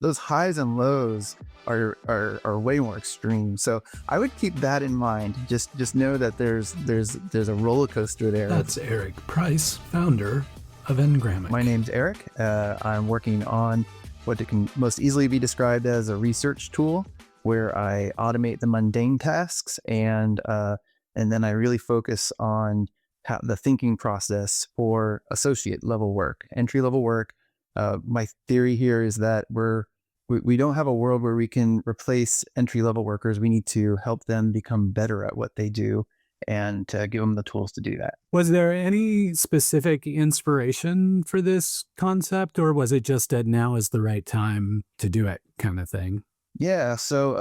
those highs and lows are way more extreme. So I would keep that in mind. Just know that there's a roller coaster there. That's Eric Preisz, founder of Engramic. My name's Eric. I'm working on what can most easily be described as a research tool where I automate the mundane tasks and then I really focus on the thinking process for associate level work, entry level work. My theory here is that we don't have a world where we can replace entry level workers. We need to help them become better at what they do and give them the tools to do that. Was there any specific inspiration for this concept, or was it just that now is the right time to do it kind of thing? Yeah. So,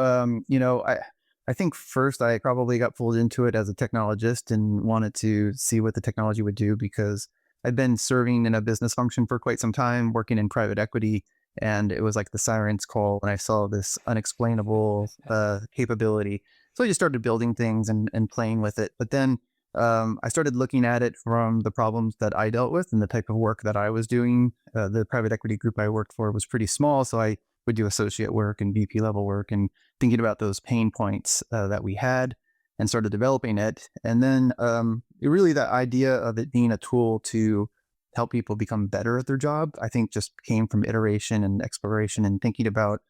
I think first I probably got pulled into it as a technologist and wanted to see what the technology would do because I'd been serving in a business function for quite some time, working in private equity. And it was like the siren's call when I saw this unexplainable capability. So I just started building things and playing with it. But then I started looking at it from the problems that I dealt with and the type of work that I was doing. The private equity group I worked for was pretty small. So I would do associate work and VP level work and thinking about those pain points that we had and started developing it. And then really that idea of it being a tool to help people become better at their job, I think just came from iteration and exploration and thinking about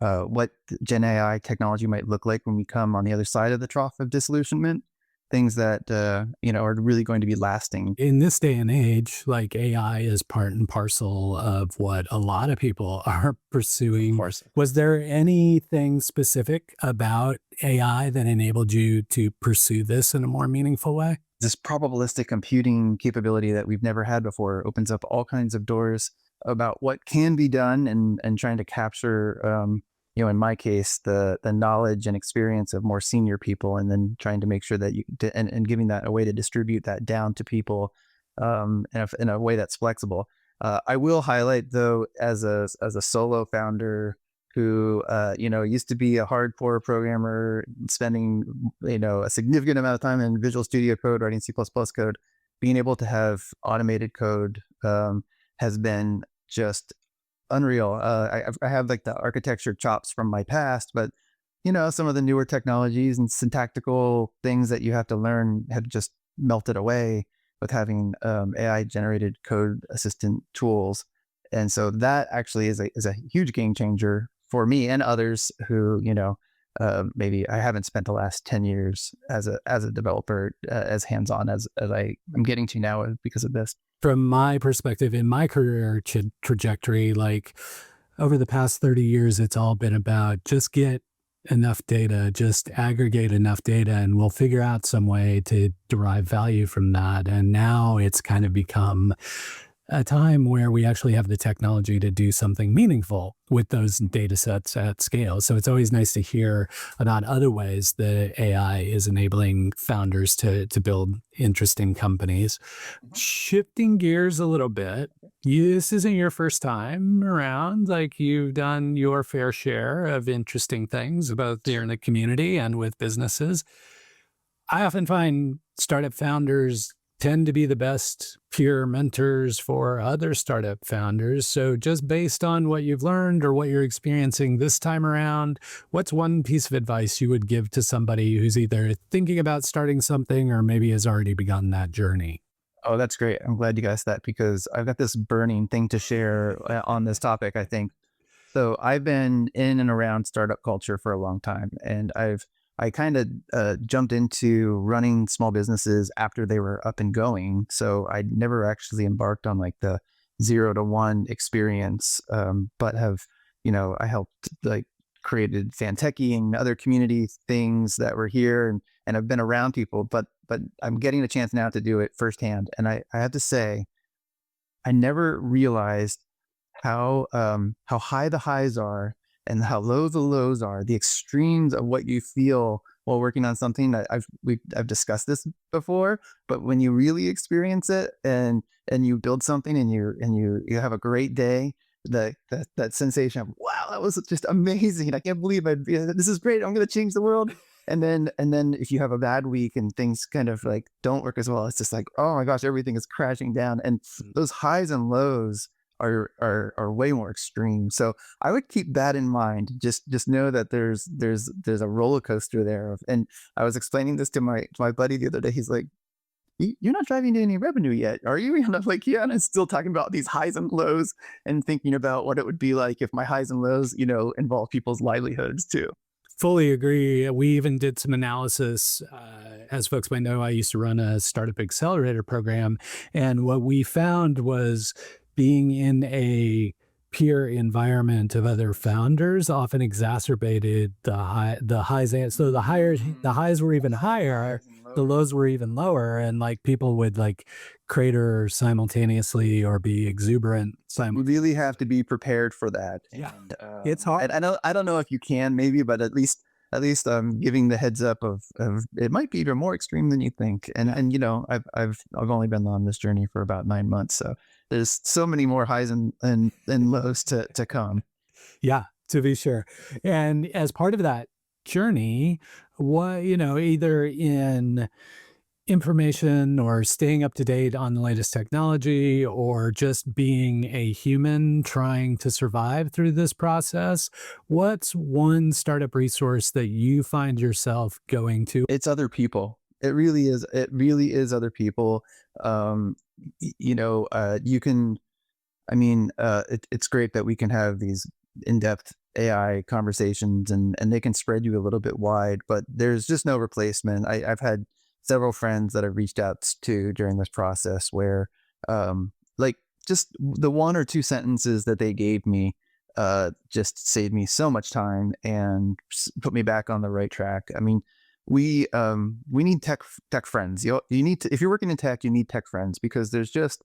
what Gen AI technology might look like when we come on the other side of the trough of disillusionment, things that, are really going to be lasting. In this day and age, like AI is part and parcel of what a lot of people are pursuing. Of course. Was there anything specific about AI that enabled you to pursue this in a more meaningful way? This probabilistic computing capability that we've never had before opens up all kinds of doors about what can be done and trying to capture, in my case, the knowledge and experience of more senior people, and then trying to make sure that and giving that a way to distribute that down to people in a way that's flexible. I will highlight though, as a solo founder who used to be a hardcore programmer, spending a significant amount of time in Visual Studio Code, writing C++ code, being able to have automated code has been just unreal. I have like the architecture chops from my past, but some of the newer technologies and syntactical things that you have to learn have just melted away with having AI generated code assistant tools. And so that actually is a huge game changer for me and others who, maybe I haven't spent the last 10 years as a developer as hands-on as I'm getting to now because of this. From my perspective, in my career trajectory, like over the past 30 years, it's all been about just get enough data, just aggregate enough data, and we'll figure out some way to derive value from that. And now it's kind of become a time where we actually have the technology to do something meaningful with those data sets at scale. So it's always nice to hear about other ways that AI is enabling founders to build interesting companies. Shifting gears a little bit, this isn't your first time around. Like, you've done your fair share of interesting things, both here in the community and with businesses. I often find startup founders tend to be the best peer mentors for other startup founders. So just based on what you've learned or what you're experiencing this time around, what's one piece of advice you would give to somebody who's either thinking about starting something or maybe has already begun that journey? Oh, that's great. I'm glad you asked that because I've got this burning thing to share on this topic, I think. So I've been in and around startup culture for a long time, and I kind of jumped into running small businesses after they were up and going. So I never actually embarked on like the 0 to 1 experience, but have, I helped like created Fantechy and other community things that were here and I've been around people, but I'm getting a chance now to do it firsthand. And I have to say, I never realized how high the highs are and how low the lows are, the extremes of what you feel while working on something. I've discussed this before, but when you really experience it and you build something and you have a great day, that sensation of wow, that was just amazing. I can't believe this is great. I'm going to change the world. And then if you have a bad week and things kind of like don't work as well, it's just like, oh my gosh, everything is crashing down. And those highs and lows are way more extreme. So I would keep that in mind. Just know that there's a roller coaster there. And I was explaining this to my buddy the other day. He's like, you're not driving to any revenue yet, are you?" And I'm like, "Yeah." And I'm still talking about these highs and lows and thinking about what it would be like if my highs and lows, involve people's livelihoods too. Fully agree. We even did some analysis. As folks might know, I used to run a startup accelerator program. And what we found was being in a peer environment of other founders often exacerbated the highs. So the highs were even higher, the lows were even lower. And like people would like crater simultaneously or be exuberant You simultaneously. really have to be prepared for that. Yeah. And It's hard. I don't know if you can maybe, but at least giving the heads up of it might be even more extreme than you think. And I've only been on this journey for about 9 months, so there's so many more highs and lows to come. Yeah, to be sure. And as part of that journey, either in information or staying up to date on the latest technology or just being a human trying to survive through this process, what's one startup resource that you find yourself going to? It's other people. It really is. It really is other people. You can. I mean, it's great that we can have these in-depth AI conversations, and they can spread you a little bit wide, but there's just no replacement. I've had several friends that I've reached out to during this process where, like, just the one or two sentences that they gave me just saved me so much time and put me back on the right track. I mean, we need tech friends. You need to, if you're working in tech, you need tech friends, because there's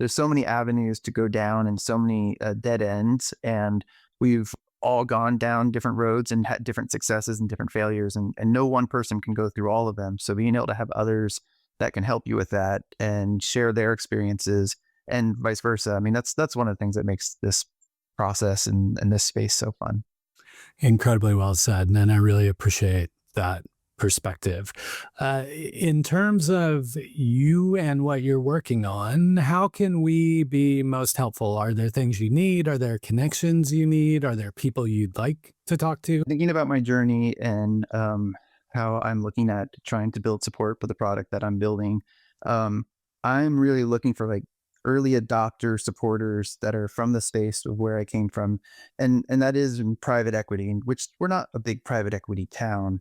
so many avenues to go down and so many dead ends, and we've all gone down different roads and had different successes and different failures, and no one person can go through all of them. So being able to have others that can help you with that and share their experiences and vice versa. I mean, that's one of the things that makes this process and this space so fun. Incredibly well said. And I really appreciate that perspective. In terms of you and what you're working on, how can we be most helpful? Are there things you need? Are there connections you need? Are there people you'd like to talk to? Thinking about my journey and how I'm looking at trying to build support for the product that I'm building, um, I'm really looking for like early adopter supporters that are from the space of where I came from, and that is in private equity, in which we're not a big private equity town.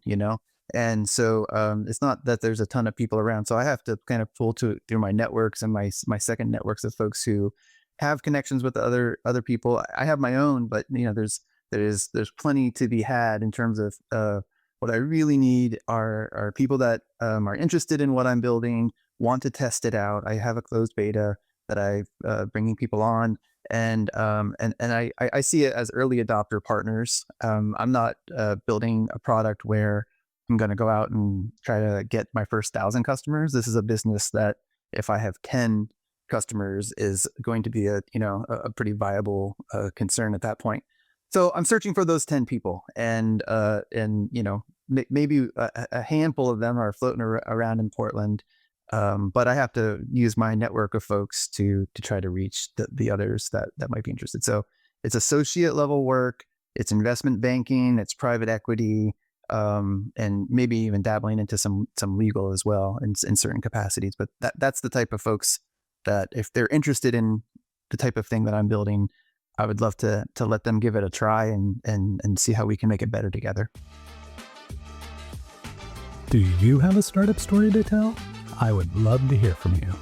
And so it's not that there's a ton of people around. So I have to kind of pull through my networks and my second networks of folks who have connections with other people. I have my own, but there's plenty to be had in terms of what I really need are people that are interested in what I'm building, want to test it out. I have a closed beta that I'm bringing people on, and I see it as early adopter partners. I'm not building a product where I'm going to go out and try to get my first 1,000 customers. This is a business that if I have 10 customers is going to be a pretty viable concern at that point. So I'm searching for those 10 people, and maybe a handful of them are floating around in Portland. But I have to use my network of folks to try to reach the others that might be interested. So it's associate level work, it's investment banking, it's private equity, and maybe even dabbling into some legal as well in certain capacities. But that's the type of folks that if they're interested in the type of thing that I'm building, I would love to let them give it a try and see how we can make it better together. Do you have a startup story to tell? I would love to hear from you.